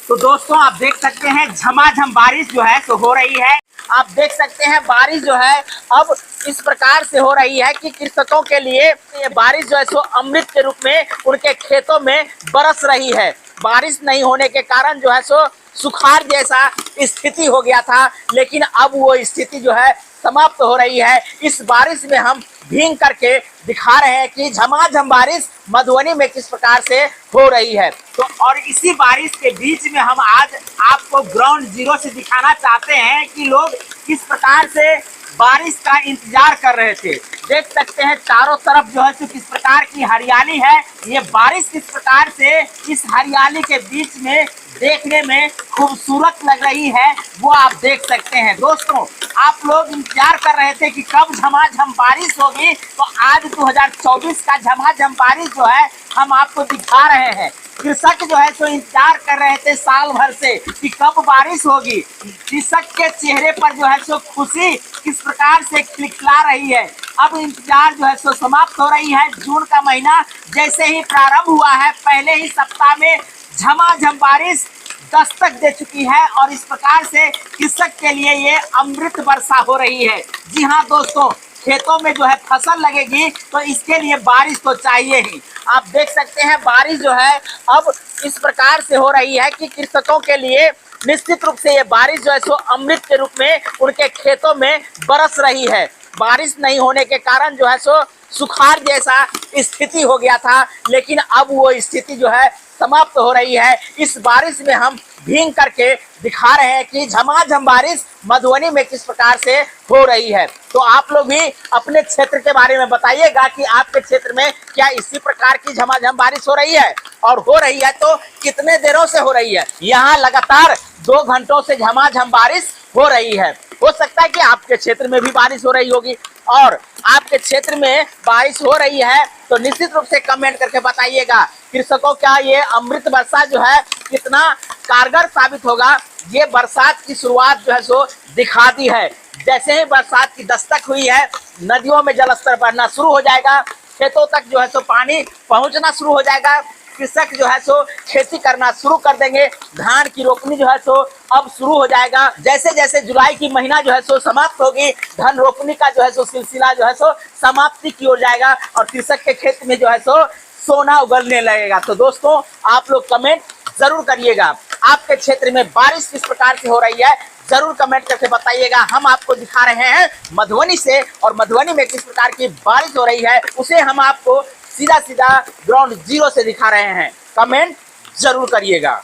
तो दोस्तों आप देख सकते हैं झमाझम बारिश जो है तो हो रही है। आप देख सकते हैं बारिश जो है अब इस प्रकार से हो रही है कि कृषकों के लिए ये बारिश जो है सो अमृत के रूप में उनके खेतों में बरस रही है। बारिश नहीं होने के कारण जो है सो सुखाड़ जैसा स्थिति हो गया था, लेकिन अब वो स्थिति जो है समाप्त हो रही है। इस बारिश में हम भीग करके दिखा रहे हैं कि झमाझम बारिश मधुबनी में किस प्रकार से हो रही है। तो और इसी बारिश के बीच में हम आज आपको ग्राउंड जीरो से दिखाना चाहते हैं कि लोग किस प्रकार से बारिश का इंतजार कर रहे थे। देख सकते हैं चारों तरफ जो है किस प्रकार की हरियाली है। ये बारिश किस प्रकार से इस हरियाली के बीच में देखने में खूबसूरत लग रही है वो आप देख सकते हैं। दोस्तों आप लोग इंतजार कर रहे थे कि कब झमाझम बारिश होगी, तो आज 2024 का झमाझम बारिश जो है हम आपको दिखा रहे हैं। कृषक जो है तो इंतजार कर रहे थे साल भर से कि कब बारिश होगी। कृषक के चेहरे पर जो है सो खुशी किस प्रकार से खिलखिला रही है। अब इंतजार जो है सो समाप्त हो रही है। जून का महीना जैसे ही प्रारंभ हुआ है, पहले ही सप्ताह में झमाझम बारिश दस्तक दे चुकी है और इस प्रकार से कृषक के लिए ये अमृत वर्षा हो रही है। जी हाँ दोस्तों, खेतों में जो है फसल लगेगी तो इसके लिए बारिश तो चाहिए ही। आप देख सकते हैं बारिश जो है अब इस प्रकार से हो रही है कि कृषकों के लिए निश्चित रूप से ये बारिश जो है सो अमृत के रूप में उनके खेतों में बरस रही है। बारिश नहीं होने के कारण जो है सो सुखाड़ जैसा स्थिति हो गया था, लेकिन अब वो स्थिति जो है समाप्त हो रही है। इस बारिश में हम भीग करके दिखा रहे हैं कि झमाझम बारिश मधुबनी में किस प्रकार से हो रही है। तो आप लोग भी अपने क्षेत्र के बारे में बताइएगा कि आपके क्षेत्र में क्या इसी प्रकार की झमाझम बारिश हो रही है, और हो रही है तो कितने देरों से हो रही है। यहाँ लगातार 2 घंटों से झमाझम बारिश हो रही है। हो सकता है कि आपके क्षेत्र में भी बारिश हो रही होगी, और आपके क्षेत्र में बारिश हो रही है तो निश्चित रूप से कमेंट करके बताइएगा। कृषकों का ये अमृत वर्षा जो है कितना कारगर साबित होगा। ये बरसात की शुरुआत जो है सो दिखा दी है। जैसे ही बरसात की दस्तक हुई है, नदियों में जलस्तर बढ़ना शुरू हो जाएगा, खेतों तक जो है सो पानी पहुंचना शुरू हो जाएगा। कृषक जो है सो खेती करना शुरू कर देंगे। धान की रोपनी जो है सो अब शुरू हो जाएगा। जैसे जैसे जुलाई की महीना जो है सो समाप्त होगी, धान रोपनी का जो है सो सिलसिला जो है सो समाप्ति की ओर जाएगा और कृषक के खेत में जो है सो सोना उगलने लगेगा। तो दोस्तों आप लोग कमेंट जरूर करिएगा, आपके क्षेत्र में बारिश किस प्रकार से हो रही है जरूर कमेंट करके बताइएगा। हम आपको दिखा रहे हैं मधुबनी से, और मधुबनी में किस प्रकार की बारिश हो रही है उसे हम आपको सीधा सीधा ग्राउंड जीरो से दिखा रहे हैं। कमेंट जरूर करिएगा।